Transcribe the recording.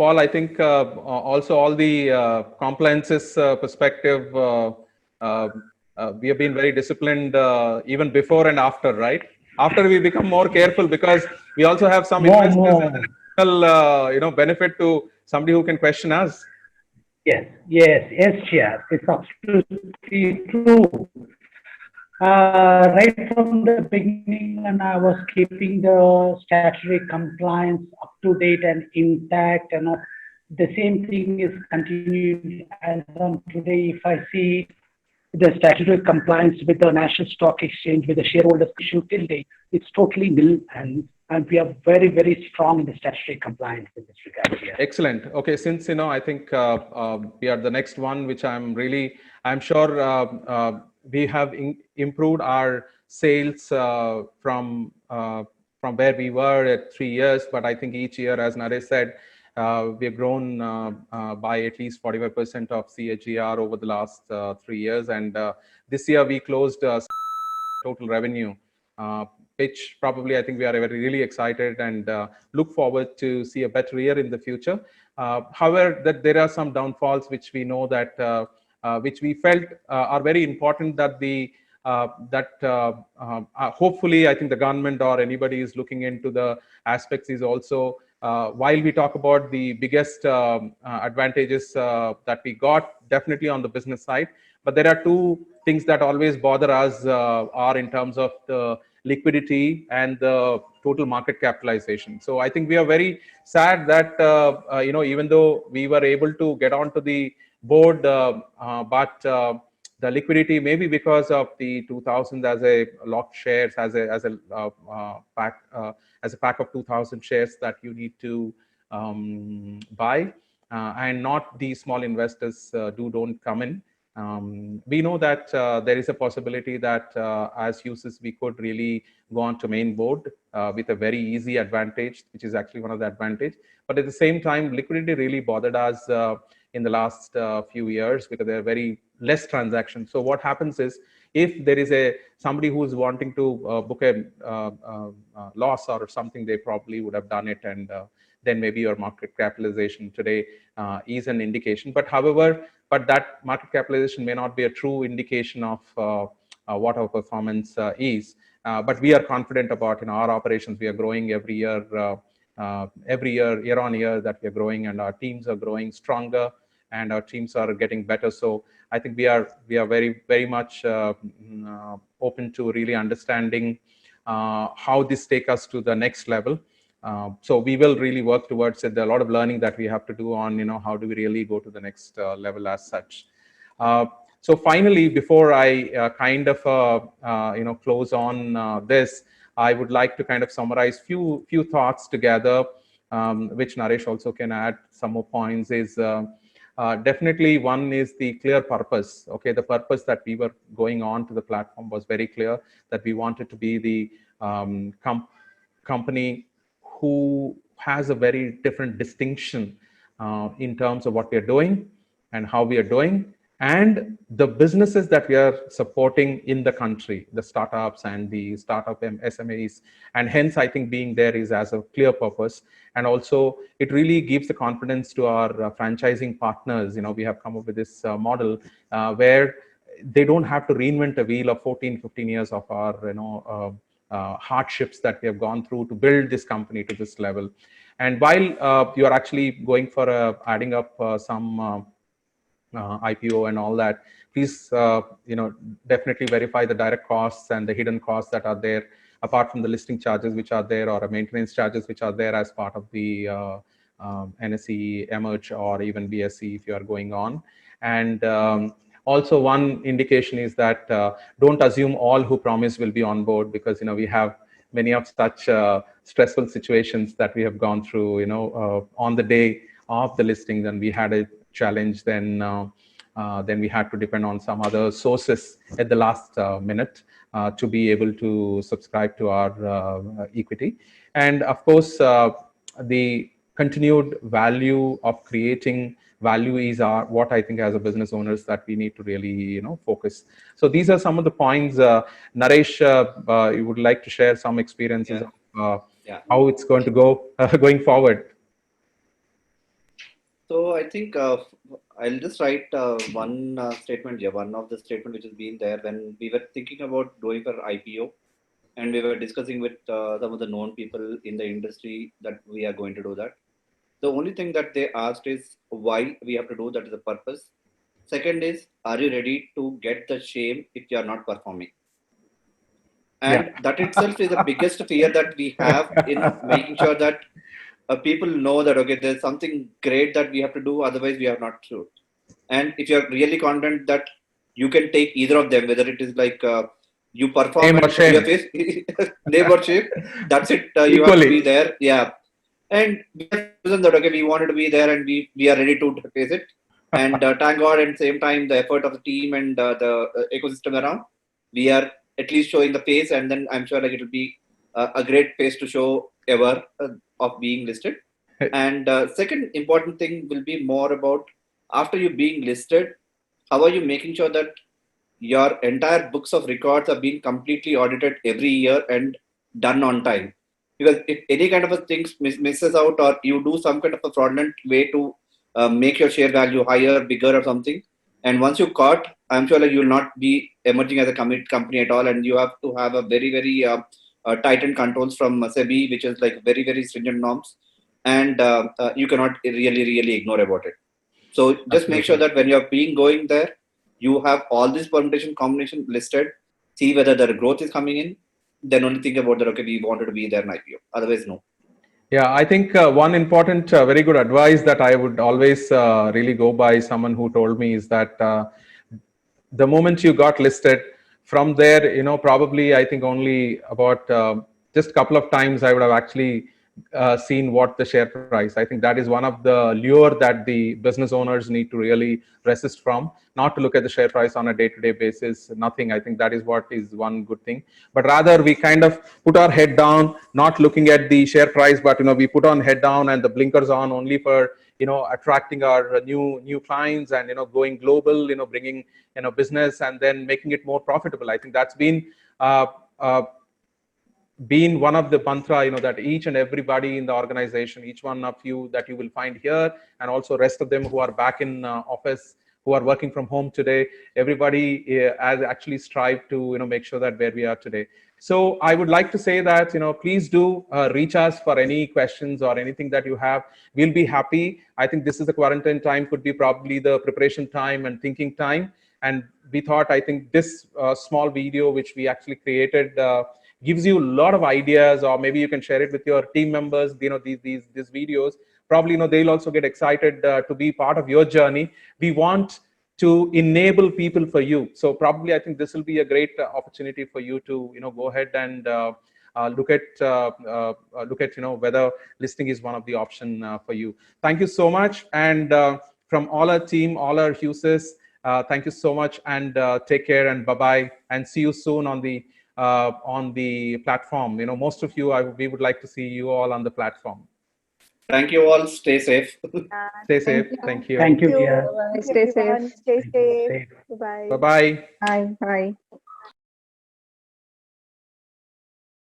Paul, I think also all the compliances perspective, we have been very disciplined even before and after, right? After we become more careful because we also have some investors as an additional, benefit to somebody who can question us. Yes, Chair. It's absolutely true. Right from the beginning, when I was keeping the statutory compliance up to date and intact, and the same thing is continued as on today. If I see the statutory compliance with the National Stock Exchange, with the shareholders issue till date, it's totally nil, and we are very, very strong in the statutory compliance in this regard here. Excellent. Okay, since I think we are the next one, which I'm sure we have improved our sales from where we were at 3 years, but I think each year, as Naresh said, we have grown by at least 45% of CAGR over the last 3 years, and this year we closed total revenue, which probably I think we are really excited and look forward to see a better year in the future. However, that there are some downfalls which we know that which we felt are very important that hopefully I think the government or anybody is looking into the aspects is also while we talk about the biggest advantages that we got definitely on the business side, but there are two things that always bother us are in terms of the liquidity and the total market capitalization. So I think we are very sad that even though we were able to get onto the board, but the liquidity, maybe because of the 2000 as a locked shares, as a pack of 2000 shares that you need to buy, and not the small investors don't come in. We know that there is a possibility that as users we could really go on to main board with a very easy advantage, which is actually one of the advantage. But at the same time, liquidity really bothered us in the last few years because there are very less transactions. So what happens is, if there is somebody who's wanting to book a loss or something, they probably would have done it, and then maybe your market capitalization today is an indication. But however, that market capitalization may not be a true indication of what our performance is. But we are confident about our operations. We are growing every year, year on year, that we are growing, and our teams are growing stronger, and our teams are getting better. So I think we are very, very much open to really understanding how this takes us to the next level. So we will really work towards it. There are a lot of learning that we have to do on, how do we really go to the next level as such. So finally, before I kind of, close on this, I would like to kind of summarize few thoughts together, which Naresh also can add some more points. Is definitely one is the clear purpose. Okay, the purpose that we were going on to the platform was very clear, that we wanted to be the company who has a very different distinction in terms of what we are doing and how we are doing, and the businesses that we are supporting in the country, the startups and the startup SMEs. And hence, I think being there is as a clear purpose. And also, it really gives the confidence to our franchising partners. We have come up with this model where they don't have to reinvent a wheel of 14, 15 years of our, hardships that we have gone through to build this company to this level. And while you are actually going for adding up some IPO and all that, please definitely verify the direct costs and the hidden costs that are there, apart from the listing charges which are there, or maintenance charges which are there as part of the NSE emerge or even BSE if you are going on. And also one indication is that don't assume all who promise will be on board, because we have many of such stressful situations that we have gone through. On the day of the listing, then we had a challenge. Then we had to depend on some other sources at the last minute to be able to subscribe to our equity. And of course, the continued value of creating value is what I think as a business owners that we need to really focus. So these are some of the points. Naresh, you would like to share some experiences of how it's going to go going forward? So I think I'll just write one statement here. One of the statement which has been there when we were thinking about doing for IPO, and we were discussing with some of the known people in the industry that we are going to do that. The only thing that they asked is why we have to do that is the purpose. Second is, are you ready to get the shame if you are not performing? Yeah. And that itself is the biggest fear that we have in making sure that people know that okay, there's something great that we have to do, otherwise we are not to. And if you're really confident that you can take either of them, whether it is like you perform Name or and show your shame. face, name or shape, that's it. You have to be Equally. there. Yeah. And we have chosen that okay, we wanted to be there and we are ready to face it. And thank God, at the same time, the effort of the team and the ecosystem around, we are at least showing the face, and then I'm sure like it will be a great face to show ever of being listed. And second important thing will be more about after you being listed, how are you making sure that your entire books of records are being completely audited every year and done on time? Because if any kind of a thing misses out or you do some kind of a fraudulent way to make your share value higher, bigger, or something, and once you caught, I'm sure like you will not be emerging as a company at all, and you have to have a very very tightened controls from SEBI, which is like very very stringent norms, and you cannot really ignore about it. So just make sure Absolutely. that when you're being going there, you have all this permutation combination listed. See whether the growth is coming in. Then only think about that. Okay, we wanted to be there in IPO. Otherwise, no. Yeah, I think one important, very good advice that I would always really go by someone who told me is that the moment you got listed, from there, probably I think only about just a couple of times I would have actually seen what the share price. I think that is one of the lure that the business owners need to really resist from, not to look at the share price on a day-to-day basis, nothing. I think that is what is one good thing. But rather we kind of put our head down, not looking at the share price, but we put on head down and the blinkers on only for attracting our new clients and going global, bringing business and then making it more profitable. I think that's uh, uh, been one of the mantra that each and everybody in the organization, each one of you that you will find here, and also rest of them who are back in office, who are working from home today, everybody has actually strived to make sure that where we are today. So I would like to say that please do reach us for any questions or anything that you have. We'll be happy. I think this is the quarantine time, could be probably the preparation time and thinking time, and we thought, I think this small video which we actually created gives you a lot of ideas, or maybe you can share it with your team members. These videos, probably they'll also get excited to be part of your journey. We want to enable people for you, so probably I think this will be a great opportunity for you to go ahead and look at whether listing is one of the option for you. Thank you so much, and from all our team, all our Huses, thank you so much, and take care, and bye bye, and see you soon on the platform. Most of you, we would like to see you all on the platform. Thank you all. Stay safe. Stay safe. Thank you. Thank you, Thank you. dear. Bye-bye. Stay safe. Everyone. Stay Thank you. safe. Safe. Bye-bye. Bye bye. Bye. Bye.